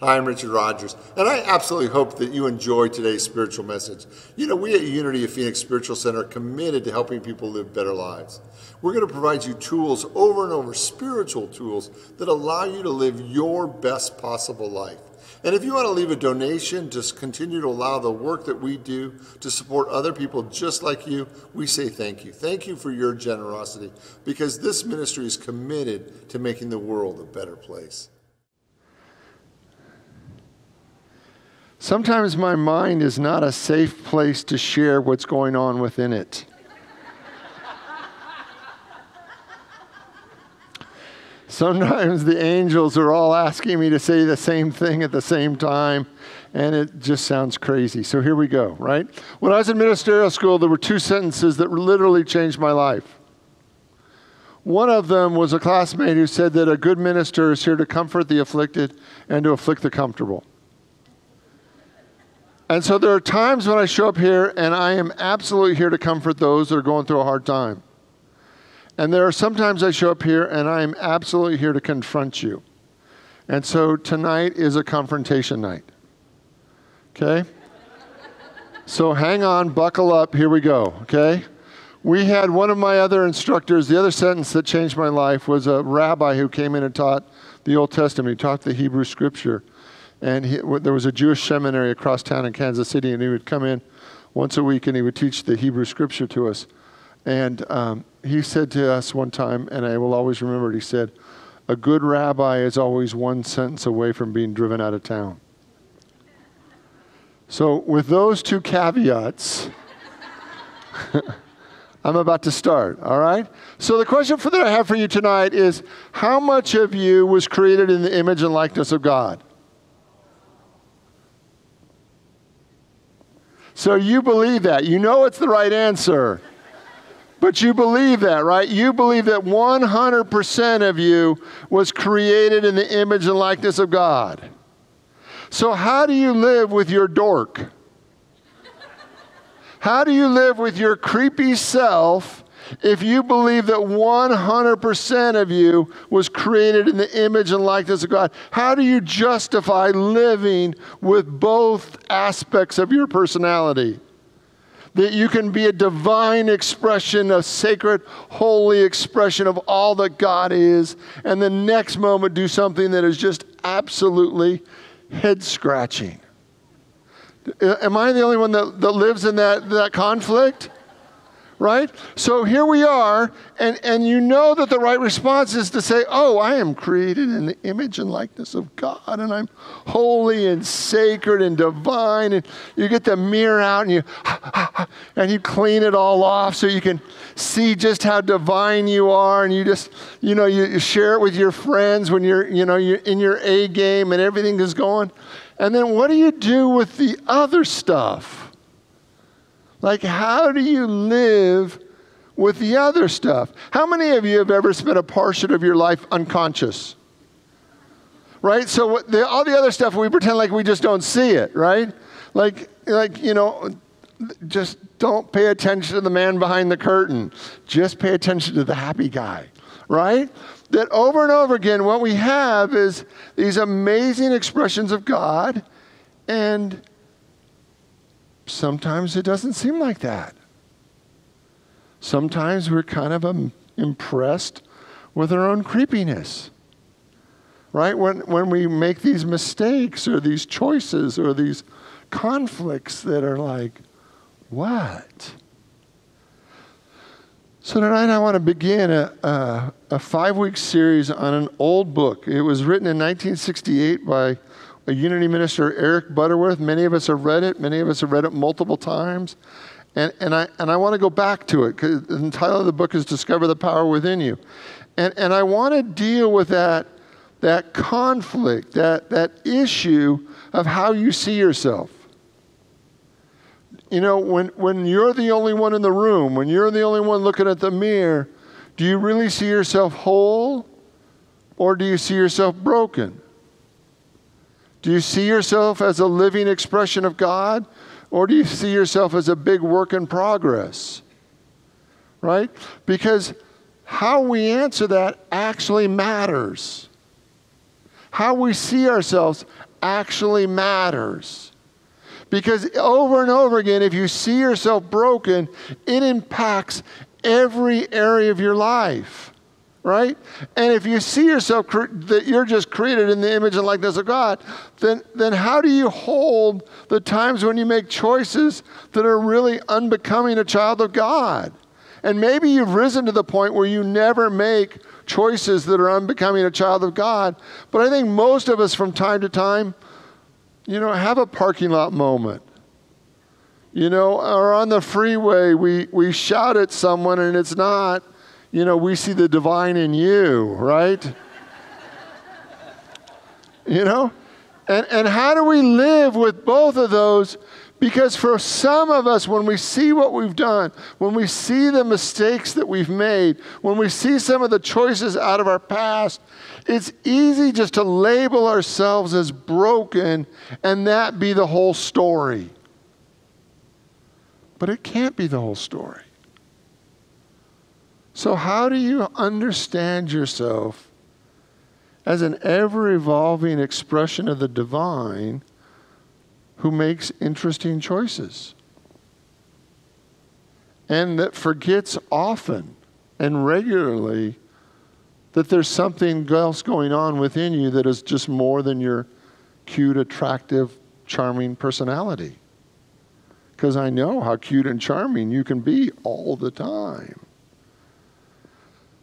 Hi, I'm Richard Rogers, and I absolutely hope that you enjoy today's spiritual message. You know, we at Unity of Phoenix Spiritual Center are committed to helping people live better lives. We're going to provide you tools over and over, spiritual tools that allow you to live your best possible life. And if you want to leave a donation to continue to allow the work that we do to support other people just like you, we say thank you. Thank you for your generosity, because this ministry is committed to making the world a better place. Sometimes my mind is not a safe place to share what's going on within it. Sometimes the angels are all asking me to say the same thing at the same time, and it just sounds crazy. So here we go, right? When I was in ministerial school, there were two sentences that literally changed my life. One of them was a classmate who said that a good minister is here to comfort the afflicted and to afflict the comfortable. And so there are times when I show up here and I am absolutely here to comfort those that are going through a hard time. And there are sometimes I show up here and I am absolutely here to confront you. And so tonight is a confrontation night. Okay? So hang on, buckle up, here we go, okay? We had one of my other instructors, the other sentence that changed my life was a rabbi who came in and taught the Old Testament. He taught the Hebrew Scripture. And there was a Jewish seminary across town in Kansas City, and he would come in once a week and he would teach the Hebrew Scripture to us. And he said to us one time, and I will always remember it, he said, "A good rabbi is always one sentence away from being driven out of town." So with those two caveats, I'm about to start, all right? So the question that I have for you tonight is, how much of you was created in the image and likeness of God? So you believe that. You know it's the right answer. But you believe that, right? You believe that 100% of you was created in the image and likeness of God. So how do you live with your dork? How do you live with your creepy self if you believe that 100% of you was created in the image and likeness of God? How do you justify living with both aspects of your personality? That you can be a divine expression, a sacred, holy expression of all that God is, and the next moment do something that is just absolutely head-scratching. Am I the only one that lives in that conflict? Right? So here we are, and you know that the right response is to say, oh, I am created in the image and likeness of God, and I'm holy and sacred and divine, and you get the mirror out and you clean it all off so you can see just how divine you are, and you just, you share it with your friends when you're in your A game and everything is going. And then what do you do with the other stuff? Like, how do you live with the other stuff? How many of you have ever spent a portion of your life unconscious? Right? So all the other stuff, we pretend like we just don't see it, right? Like just don't pay attention to the man behind the curtain. Just pay attention to the happy guy, right? That over and over again, what we have is these amazing expressions of God, and sometimes it doesn't seem like that. Sometimes we're kind of impressed with our own creepiness, right? When we make these mistakes or these choices or these conflicts that are like, what? So tonight I want to begin a 5-week series on an old book. It was written in 1968 by a Unity minister, Eric Butterworth. Many of us have read it. Many of us have read it multiple times. And I want to go back to it, because the title of the book is Discover the Power Within You. And I want to deal with that conflict, that issue of how you see yourself. When you're the only one in the room, when you're the only one looking at the mirror, do you really see yourself whole, or do you see yourself broken? Do you see yourself as a living expression of God, or do you see yourself as a big work in progress? Right? Because how we answer that actually matters. how we see ourselves actually matters. Because over and over again, if you see yourself broken, it impacts every area of your life, right? And if you see yourself that you're just created in the image and likeness of God, then how do you hold the times when you make choices that are really unbecoming a child of God? And maybe you've risen to the point where you never make choices that are unbecoming a child of God. But I think most of us from time to time, have a parking lot moment. Or on the freeway, we shout at someone and it's not, we see the divine in you, right? And how do we live with both of those? Because for some of us, when we see what we've done, when we see the mistakes that we've made, when we see some of the choices out of our past, it's easy just to label ourselves as broken and that be the whole story. But it can't be the whole story. So how do you understand yourself as an ever-evolving expression of the divine who makes interesting choices and that forgets often and regularly that there's something else going on within you that is just more than your cute, attractive, charming personality? Because I know how cute and charming you can be all the time.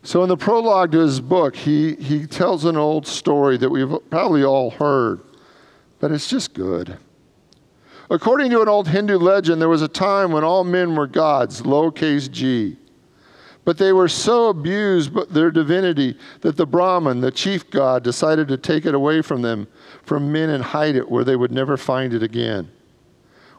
So in the prologue to his book, he tells an old story that we've probably all heard, but it's just good. According to an old Hindu legend, there was a time when all men were gods, lowercase g. But they were so abused by their divinity that the Brahman, the chief god, decided to take it away from them, from men, and hide it where they would never find it again.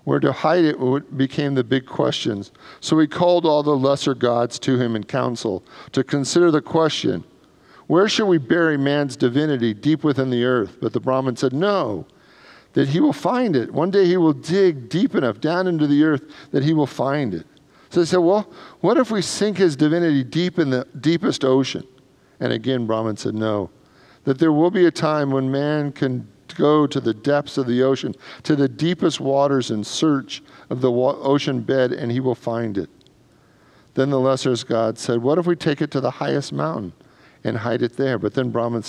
Where to hide it became the big questions. So he called all the lesser gods to him in council to consider the question, where should we bury man's divinity deep within the earth? But the Brahman said, no, that he will find it. One day he will dig deep enough down into the earth that he will find it. So they said, well, what if we sink his divinity deep in the deepest ocean? And again, Brahman said, no, that there will be a time when man can go to the depths of the ocean, to the deepest waters in search of the ocean bed, and he will find it. Then the lesser god said, what if we take it to the highest mountain and hide it there? But then Brahman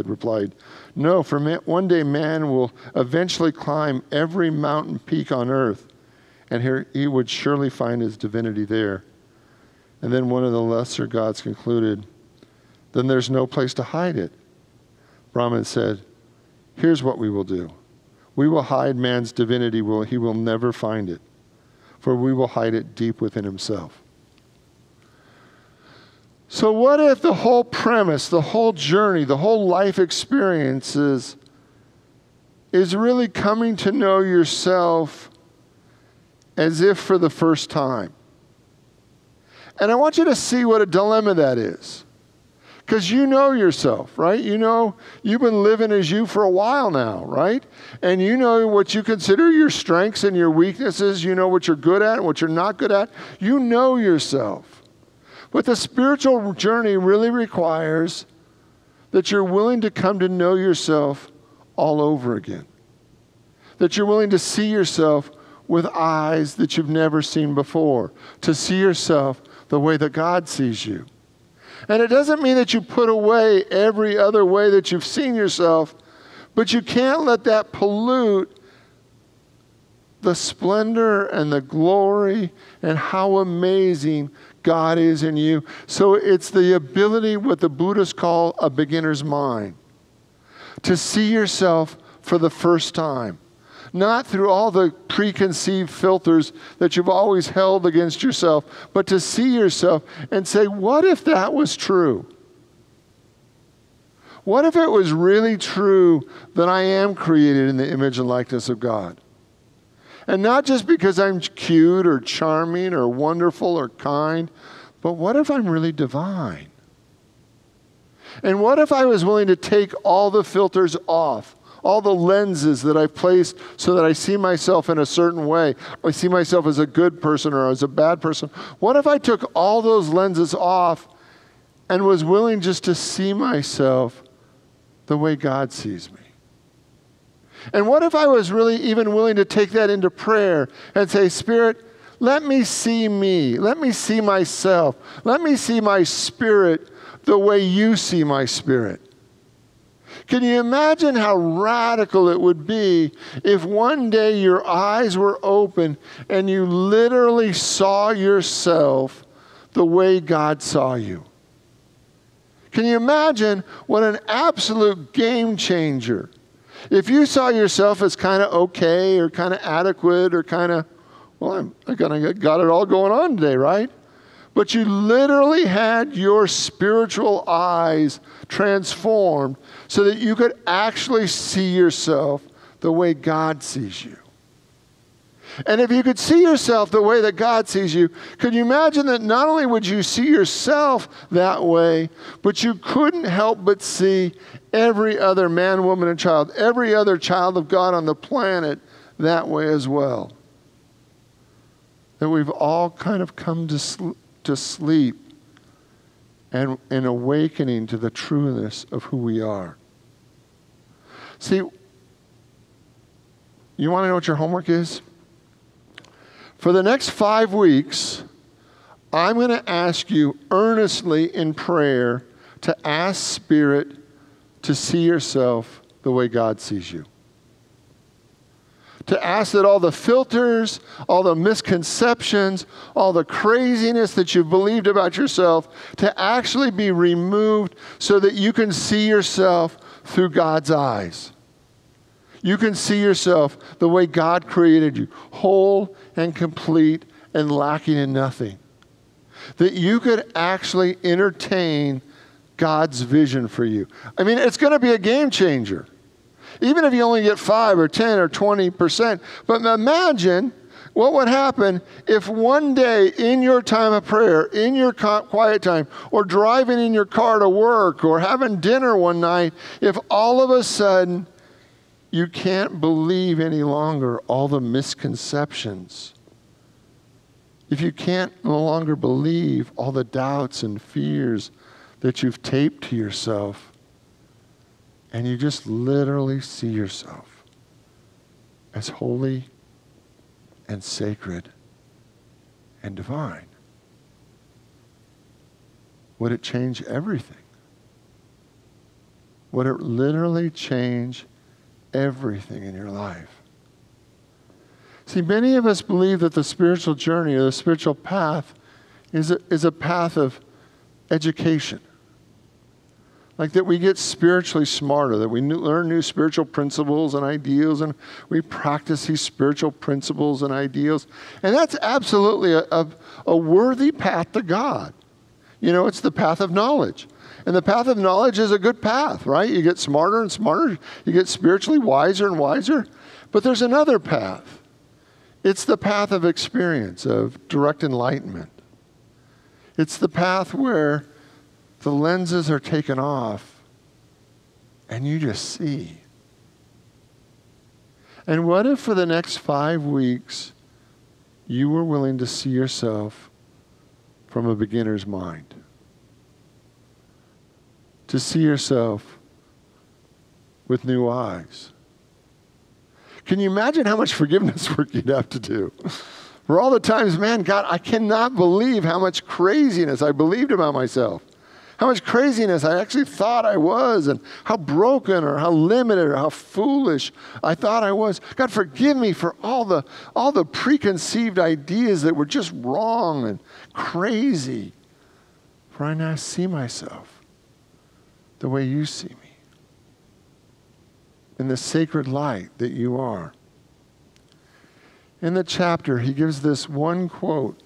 replied, no, for one day man will eventually climb every mountain peak on earth, and here he would surely find his divinity there. And then one of the lesser gods concluded, then there's no place to hide it. Brahman said, here's what we will do. We will hide man's divinity, he will never find it, for we will hide it deep within himself. So what if the whole premise, the whole journey, the whole life experiences is really coming to know yourself as if for the first time? And I want you to see what a dilemma that is. Because you know yourself, right? You know you've been living as you for a while now, right? And you know what you consider your strengths and your weaknesses. You know what you're good at and what you're not good at. You know yourself. But the spiritual journey really requires that you're willing to come to know yourself all over again. That you're willing to see yourself with eyes that you've never seen before. To see yourself the way that God sees you. And it doesn't mean that you put away every other way that you've seen yourself, but you can't let that pollute the splendor and the glory and how amazing God is in you. So it's the ability, what the Buddhists call a beginner's mind, to see yourself for the first time. Not through all the preconceived filters that you've always held against yourself, but to see yourself and say, what if that was true? What if it was really true that I am created in the image and likeness of God? And not just because I'm cute or charming or wonderful or kind, but what if I'm really divine? And what if I was willing to take all the filters off? All the lenses that I've placed so that I see myself in a certain way. I see myself as a good person or as a bad person. What if I took all those lenses off and was willing just to see myself the way God sees me? And what if I was really even willing to take that into prayer and say, Spirit, let me see me. Let me see myself. Let me see my spirit the way you see my spirit. Can you imagine how radical it would be if one day your eyes were open and you literally saw yourself the way God saw you? Can you imagine what an absolute game changer? If you saw yourself as kind of okay or kind of adequate or kind of, well, I got it all going on today, right? But you literally had your spiritual eyes transformed so that you could actually see yourself the way God sees you. And if you could see yourself the way that God sees you, could you imagine that not only would you see yourself that way, but you couldn't help but see every other man, woman, and child, every other child of God on the planet that way as well? That we've all kind of come to sleep and an awakening to the trueness of who we are. See, you want to know what your homework is? For the next 5 weeks, I'm going to ask you earnestly in prayer to ask Spirit to see yourself the way God sees you. To ask that all the filters, all the misconceptions, all the craziness that you've believed about yourself to actually be removed so that you can see yourself through God's eyes. You can see yourself the way God created you, whole and complete and lacking in nothing. That you could actually entertain God's vision for you. I mean, it's going to be a game changer. Even if you only get 5 or 10 or 20%. But imagine what would happen if one day in your time of prayer, in your quiet time, or driving in your car to work, or having dinner one night, if all of a sudden you can't believe any longer all the misconceptions. If you can't no longer believe all the doubts and fears that you've taped to yourself, and you just literally see yourself as holy and sacred and divine, would it change everything? Would it literally change everything in your life? See, many of us believe that the spiritual journey or the spiritual path is a path of education. Like that we get spiritually smarter, that we learn new spiritual principles and ideals, and we practice these spiritual principles and ideals. And that's absolutely a worthy path to God. You know, it's the path of knowledge. And the path of knowledge is a good path, right? You get smarter and smarter. You get spiritually wiser and wiser. But there's another path. It's the path of experience, of direct enlightenment. It's the path where the lenses are taken off and you just see. And what if for the next 5 weeks you were willing to see yourself from a beginner's mind? To see yourself with new eyes. Can you imagine how much forgiveness work you'd have to do? For all the times, man, God, I cannot believe how much craziness I believed about myself. How much craziness I actually thought I was, and how broken or how limited or how foolish I thought I was. God, forgive me for all the preconceived ideas that were just wrong and crazy. For I now see myself the way you see me, in the sacred light that you are. In the chapter, he gives this one quote.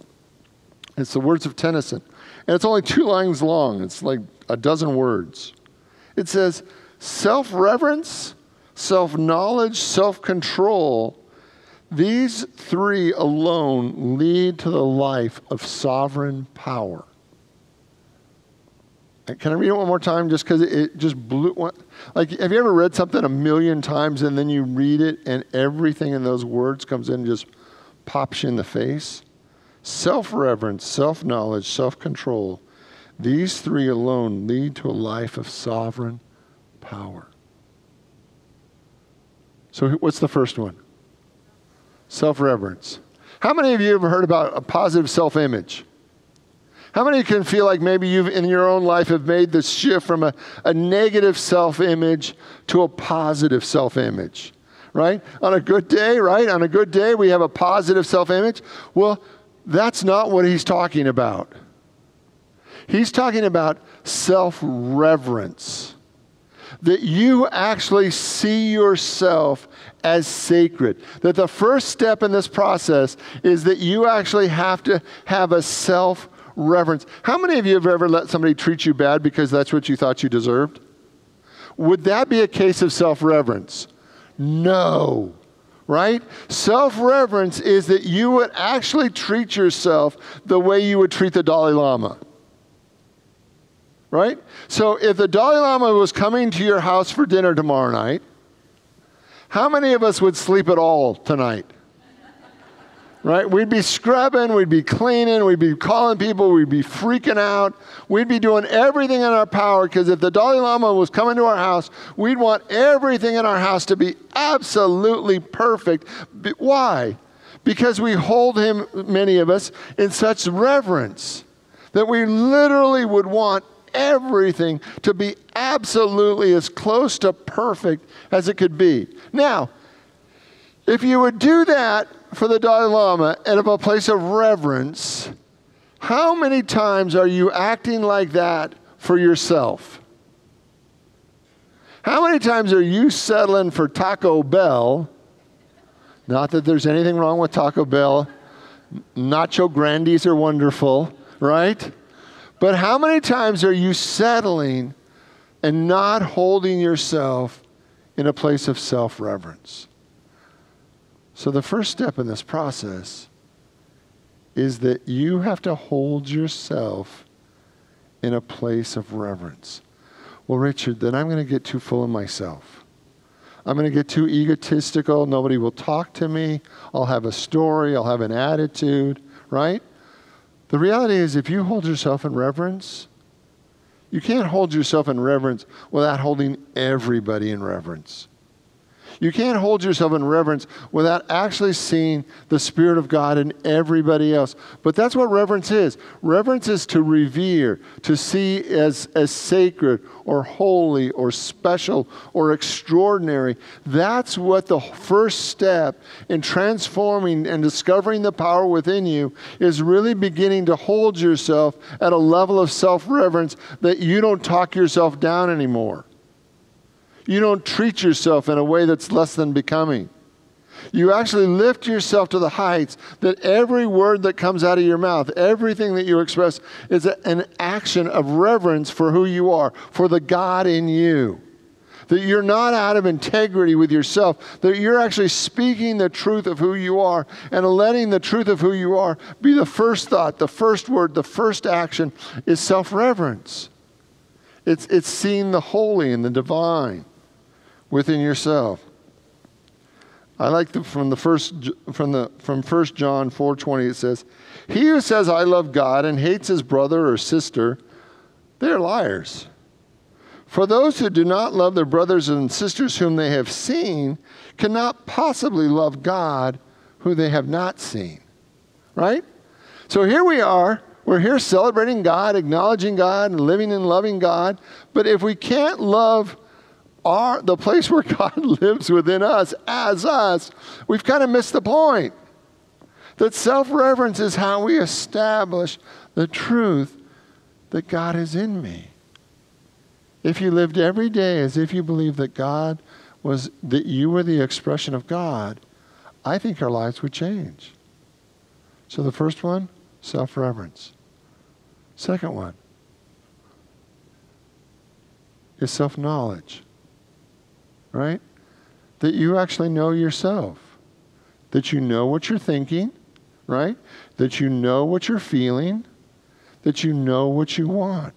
It's the words of Tennyson. And it's only 2 lines long. It's like a dozen words. It says, self-reverence, self-knowledge, self-control, these 3 alone lead to the life of sovereign power. Can I read it one more time just because it just blew? Like, have you ever read something 1,000,000 times and then you read it and everything in those words comes in and just pops you in the face? Self-reverence, self-knowledge, self-control. These 3 alone lead to a life of sovereign power. So what's the first one? Self-reverence. How many of you have heard about a positive self-image? How many can feel like maybe you've in your own life have made this shift from a negative self-image to a positive self-image, right? On a good day, right? On a good day, we have a positive self-image. Well, that's not what he's talking about. He's talking about self-reverence. That you actually see yourself as sacred. That the first step in this process is that you actually have to have a self-reverence. How many of you have ever let somebody treat you bad because that's what you thought you deserved? Would that be a case of self-reverence? No. Right? Self-reverence is that you would actually treat yourself the way you would treat the Dalai Lama. Right? So if the Dalai Lama was coming to your house for dinner tomorrow night, how many of us would sleep at all tonight? Right? We'd be scrubbing, we'd be cleaning, we'd be calling people, we'd be freaking out. We'd be doing everything in our power because if the Dalai Lama was coming to our house, we'd want everything in our house to be absolutely perfect. Why? Because we hold him, many of us, in such reverence that we literally would want everything to be absolutely as close to perfect as it could be. Now, if you would do that for the Dalai Lama out of a place of reverence, how many times are you acting like that for yourself? How many times are you settling for Taco Bell? Not that there's anything wrong with Taco Bell. Nacho Grandes are wonderful, right? But how many times are you settling and not holding yourself in a place of self-reverence? So the first step in this process is that you have to hold yourself in a place of reverence. Well, Richard, then I'm going to get too full of myself. I'm going to get too egotistical. Nobody will talk to me. I'll have a story. I'll have an attitude, right? The reality is if you hold yourself in reverence, you can't hold yourself in reverence without holding everybody in reverence. You can't hold yourself in reverence without actually seeing the Spirit of God in everybody else. But that's what reverence is. Reverence is to revere, to see as sacred or holy or special or extraordinary. That's what the first step in transforming and discovering the power within you is, really beginning to hold yourself at a level of self-reverence that you don't talk yourself down anymore. You don't treat yourself in a way that's less than becoming. You actually lift yourself to the heights that every word that comes out of your mouth, everything that you express, is an action of reverence for who you are, for the God in you. That you're not out of integrity with yourself, that you're actually speaking the truth of who you are and letting the truth of who you are be the first thought, the first word, the first action is self-reverence. It's seeing the holy and the divine within yourself. I like from 1 John 4:20 it says, "He who says I love God and hates his brother or sister, they are liars. For those who do not love their brothers and sisters whom they have seen cannot possibly love God who they have not seen." Right? So here we are. We're here celebrating God, acknowledging God, and living and loving God. But if we can't love the place where God lives within us, as us, we've kind of missed the point. That self-reverence is how we establish the truth that God is in me. If you lived every day as if you believed that that you were the expression of God, I think our lives would change. So the first one, self-reverence. Second one is self-knowledge. Right? That you actually know yourself. That you know what you're thinking, right? That you know what you're feeling. That you know what you want.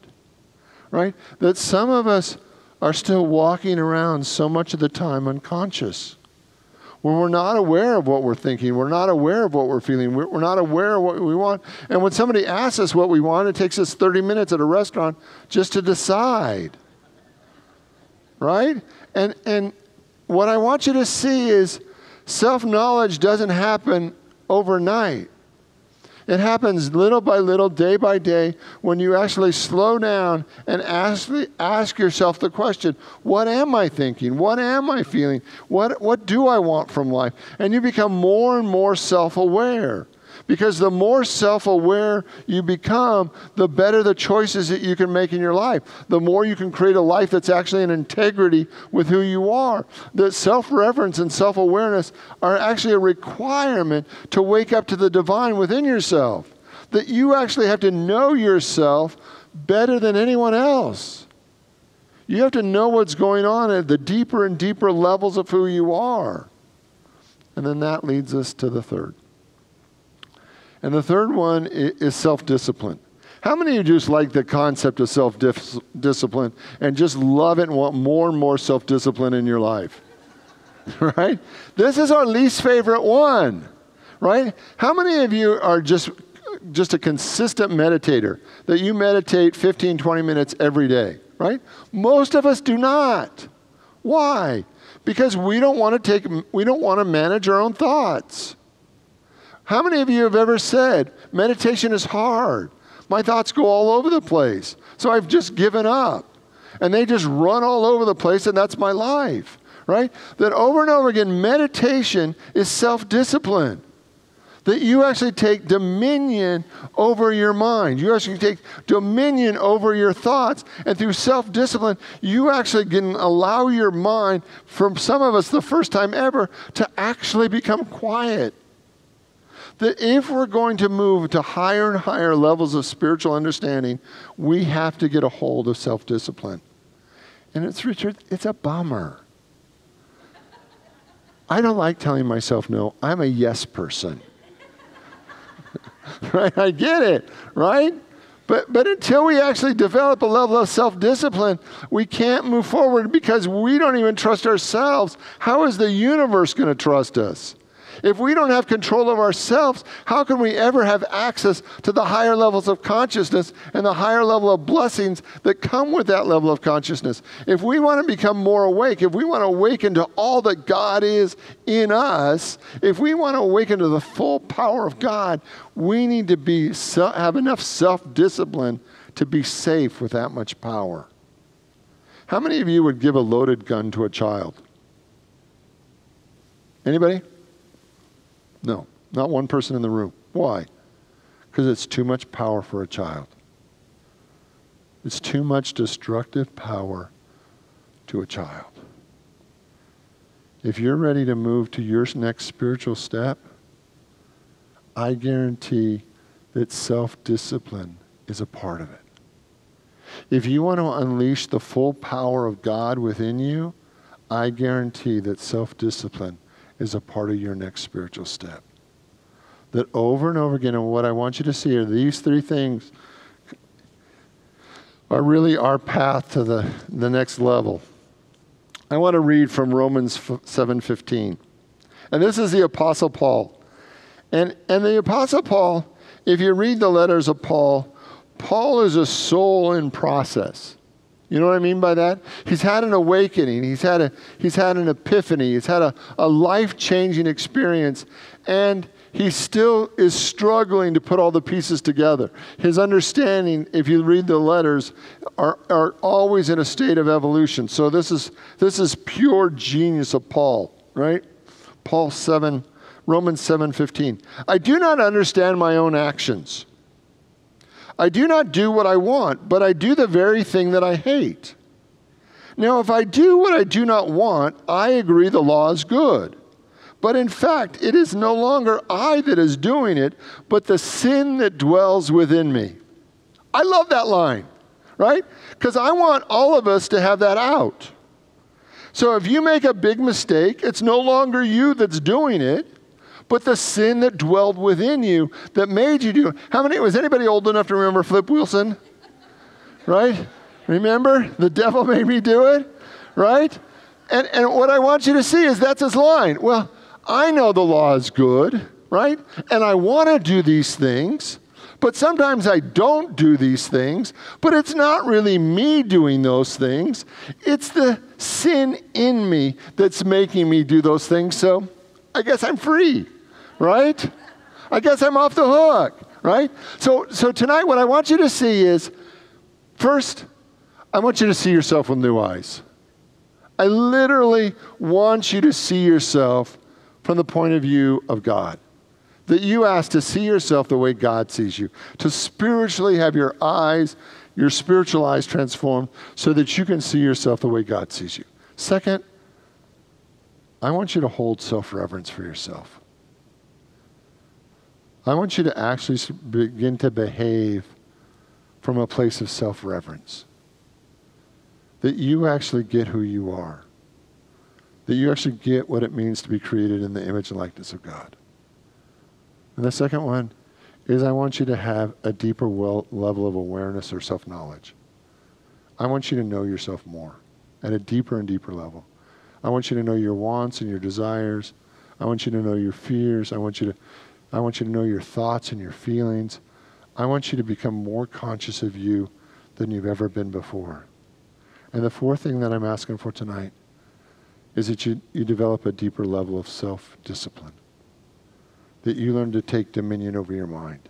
Right? That some of us are still walking around so much of the time unconscious. Where we're not aware of what we're thinking. We're not aware of what we're feeling. We're not aware of what we want. And when somebody asks us what we want, it takes us 30 minutes at a restaurant just to decide. right? And what I want you to see is self-knowledge doesn't happen overnight. It happens little by little, day by day, when you actually slow down and ask yourself the question, what am I thinking? What am I feeling? What do I want from life? And you become more and more self-aware. Because the more self-aware you become, the better the choices that you can make in your life. The more you can create a life that's actually in integrity with who you are. That self-reverence and self-awareness are actually a requirement to wake up to the divine within yourself. That you actually have to know yourself better than anyone else. You have to know what's going on at the deeper and deeper levels of who you are. And then that leads us to the third. And the third one is self-discipline. How many of you just like the concept of self-discipline and just love it and want more and more self-discipline in your life? Right? This is our least favorite one. Right? How many of you are just a consistent meditator, that you meditate 15, 20 minutes every day? Right? Most of us do not. Why? Because we don't want to manage our own thoughts. How many of you have ever said, meditation is hard. My thoughts go all over the place. So I've just given up. And they just run all over the place, and that's my life. Right? That over and over again, meditation is self-discipline. That you actually take dominion over your mind. You actually take dominion over your thoughts. And through self-discipline, you actually can allow your mind, for some of us the first time ever, to actually become quiet. That if we're going to move to higher and higher levels of spiritual understanding, we have to get a hold of self-discipline. And Richard, it's a bummer. I don't like telling myself no. I'm a yes person. Right? I get it, right? But until we actually develop a level of self-discipline, we can't move forward because we don't even trust ourselves. How is the universe going to trust us? If we don't have control of ourselves, how can we ever have access to the higher levels of consciousness and the higher level of blessings that come with that level of consciousness? If we want to become more awake, if we want to awaken to all that God is in us, if we want to awaken to the full power of God, we need to have enough self-discipline to be safe with that much power. How many of you would give a loaded gun to a child? Anybody? No, not one person in the room. Why? Because it's too much power for a child. It's too much destructive power to a child. If you're ready to move to your next spiritual step, I guarantee that self-discipline is a part of it. If you want to unleash the full power of God within you, I guarantee that self-discipline is a part of your next spiritual step. That over and over again, and what I want you to see are these three things are really our path to the next level. I want to read from Romans 7:15. And this is the Apostle Paul. And the Apostle Paul, if you read the letters of Paul, Paul is a soul in process. You know what I mean by that? He's had an awakening. He's had an epiphany. He's had a life-changing experience. And he still is struggling to put all the pieces together. His understanding, if you read the letters, are always in a state of evolution. So this is pure genius of Paul, right? Romans 7:15. I do not understand my own actions. I do not do what I want, but I do the very thing that I hate. Now, if I do what I do not want, I agree the law is good. But in fact, it is no longer I that is doing it, but the sin that dwells within me. I love that line, right? Because I want all of us to have that out. So if you make a big mistake, it's no longer you that's doing it, but the sin that dwelled within you that made you do it. Was anybody old enough to remember Flip Wilson? Right? Remember? The devil made me do it? Right? And what I want you to see is that's his line. Well, I know the law is good, right? And I want to do these things, But sometimes I don't do these things, but it's not really me doing those things. It's the sin in me that's making me do those things. So I guess I'm free, right? I guess I'm off the hook, right? So tonight what I want you to see is, first, I want you to see yourself with new eyes. I literally want you to see yourself from the point of view of God. That you ask to see yourself the way God sees you. To spiritually have your eyes, your spiritual eyes transformed so that you can see yourself the way God sees you. Second, I want you to hold self-reverence for yourself. I want you to actually begin to behave from a place of self-reverence. That you actually get who you are. That you actually get what it means to be created in the image and likeness of God. And the second one is I want you to have a deeper level of awareness or self-knowledge. I want you to know yourself more at a deeper and deeper level. I want you to know your wants and your desires. I want you to know your fears. I want you to know your thoughts and your feelings. I want you to become more conscious of you than you've ever been before. And the fourth thing that I'm asking for tonight is that you develop a deeper level of self-discipline. That you learn to take dominion over your mind.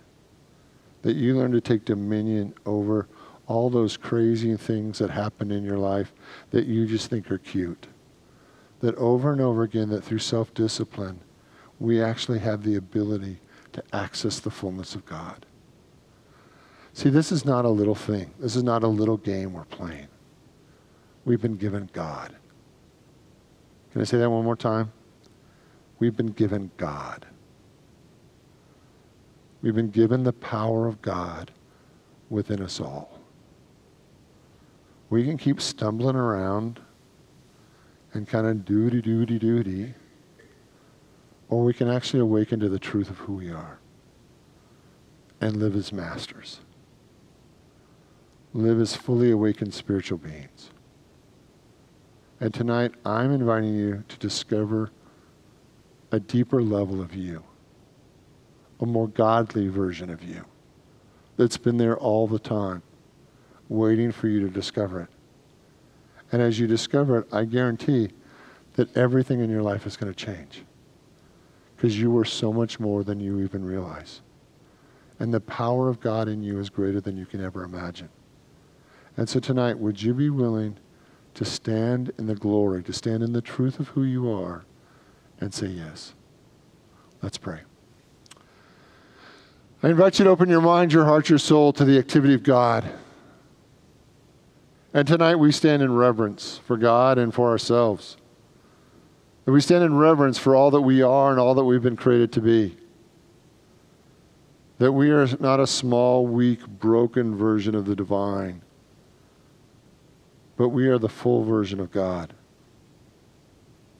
That you learn to take dominion over all those crazy things that happen in your life that you just think are cute. That over and over again, that through self-discipline, we actually have the ability to access the fullness of God. See, this is not a little thing. This is not a little game we're playing. We've been given God. Can I say that one more time? We've been given God. We've been given the power of God within us all. We can keep stumbling around and kind of doody, or we can actually awaken to the truth of who we are and live as masters. Live as fully awakened spiritual beings. And tonight, I'm inviting you to discover a deeper level of you. A more godly version of you that's been there all the time, waiting for you to discover it. And as you discover it, I guarantee that everything in your life is going to change. Because you are so much more than you even realize. And the power of God in you is greater than you can ever imagine. And so tonight, would you be willing to stand in the glory, to stand in the truth of who you are, and say yes? Let's pray. I invite you to open your mind, your heart, your soul to the activity of God. And tonight we stand in reverence for God and for ourselves. And we stand in reverence for all that we are and all that we've been created to be. That we are not a small, weak, broken version of the divine, but we are the full version of God.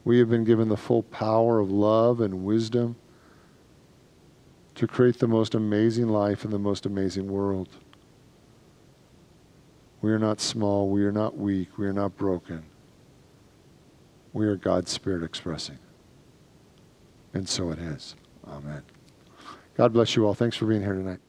We have been given the full power of love and wisdom to create the most amazing life in the most amazing world. We are not small, we are not weak, we are not broken. We are God's Spirit expressing. And so it is. Amen. God bless you all. Thanks for being here tonight.